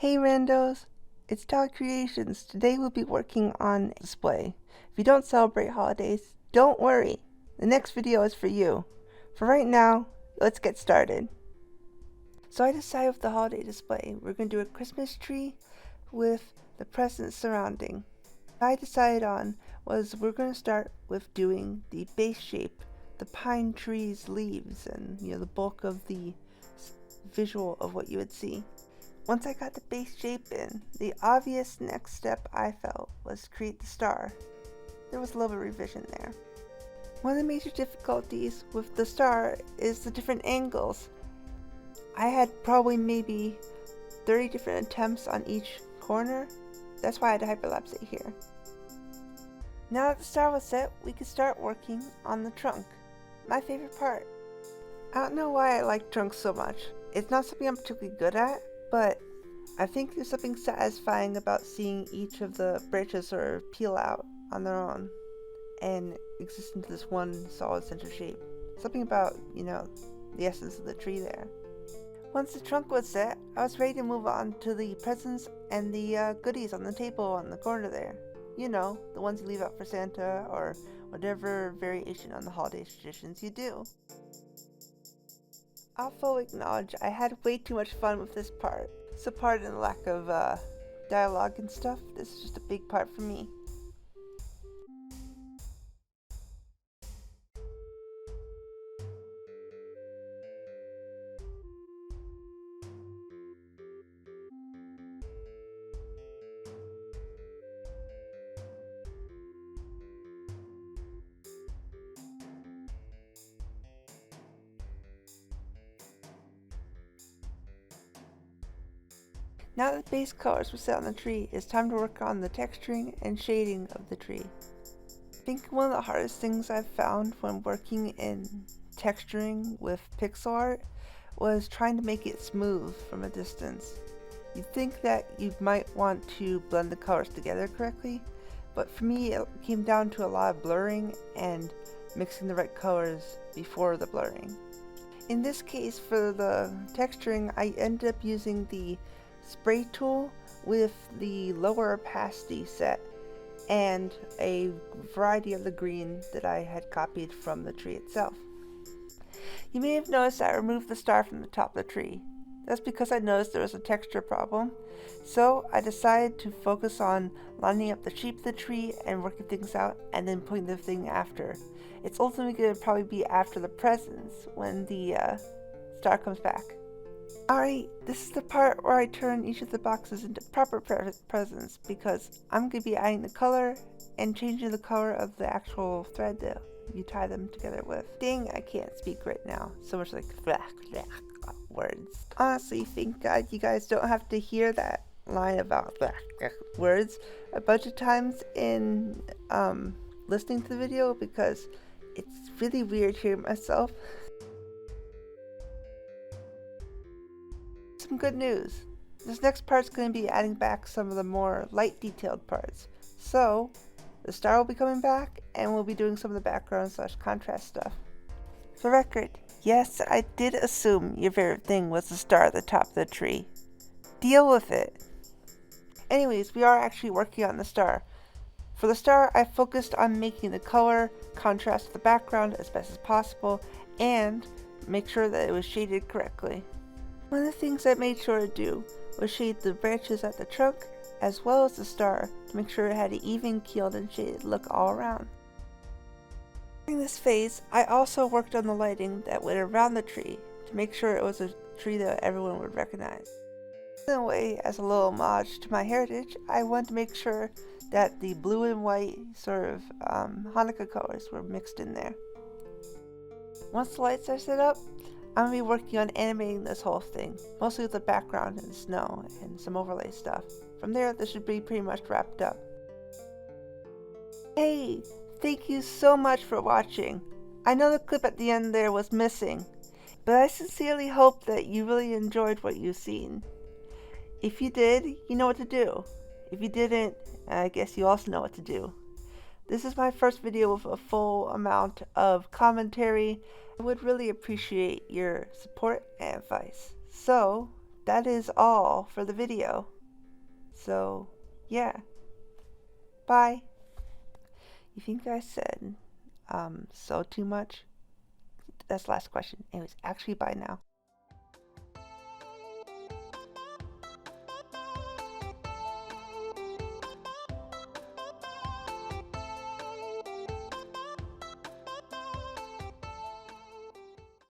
Hey randos, it's Taliecreations. Today we'll be working on display. If you don't celebrate holidays, don't worry. The next video is for you. For right now, let's get started. So I decided with the holiday display, we're going to do a Christmas tree with the presents surrounding. What I decided on was we're going to start with doing the base shape, the pine tree's leaves, and the bulk of the visual of what you would see. Once I got the base shape in, the obvious next step I felt was to create the star. There was a little bit of revision there. One of the major difficulties with the star is the different angles. I had probably maybe 30 different attempts on each corner. That's why I had to hyperlapse it here. Now that the star was set, we could start working on the trunk. My favorite part. I don't know why I like trunks so much. It's not something I'm particularly good at, but I think there's something satisfying about seeing each of the branches sort of peel out on their own and exist into this one solid center shape. Something about, the essence of the tree there. Once the trunk was set, I was ready to move on to the presents and the goodies on the table on the corner there. The ones you leave out for Santa or whatever variation on the holiday traditions you do. I'll fully acknowledge I had way too much fun with this part, so pardon the lack of dialogue and stuff. This is just a big part for me. Now that the base colors were set on the tree, it's time to work on the texturing and shading of the tree. I think one of the hardest things I've found when working in texturing with pixel art was trying to make it smooth from a distance. You'd think that you might want to blend the colors together correctly, but for me it came down to a lot of blurring and mixing the right colors before the blurring. In this case, for the texturing, I ended up using the spray tool with the lower opacity set and a variety of the green that I had copied from the tree itself. You may have noticed I removed the star from the top of the tree. That's because I noticed there was a texture problem, so I decided to focus on lining up the shape of the tree and working things out and then putting the thing after. It's ultimately going to probably be after the presents when the star comes back. Alright, this is the part where I turn each of the boxes into proper presents because I'm going to be adding the color and changing the color of the actual thread that you tie them together with. Dang, I can't speak right now. So much like words. Honestly, thank God you guys don't have to hear that line about words a bunch of times in listening to the video because it's really weird hearing myself. Some good news. This next part's going to be adding back some of the more light detailed parts. So, the star will be coming back and we'll be doing some of the background / contrast stuff. For record, yes, I did assume your favorite thing was the star at the top of the tree. Deal with it. Anyways, we are actually working on the star. For the star, I focused on making the color contrast with the background as best as possible and make sure that it was shaded correctly. One of the things I made sure to do was shade the branches at the trunk as well as the star to make sure it had an even keeled and shaded look all around. During this phase, I also worked on the lighting that went around the tree to make sure it was a tree that everyone would recognize. In a way, as a little homage to my heritage, I wanted to make sure that the blue and white sort of Hanukkah colors were mixed in there. Once the lights are set up, I'm going to be working on animating this whole thing, mostly with the background and snow and some overlay stuff. From there, this should be pretty much wrapped up. Hey, thank you so much for watching. I know the clip at the end there was missing, but I sincerely hope that you really enjoyed what you've seen. If you did, you know what to do. If you didn't, I guess you also know what to do. This is my first video with a full amount of commentary. I would really appreciate your support and advice. So, that is all for the video. So, yeah. Bye. You think I said so too much? That's the last question. Anyways, actually, bye now.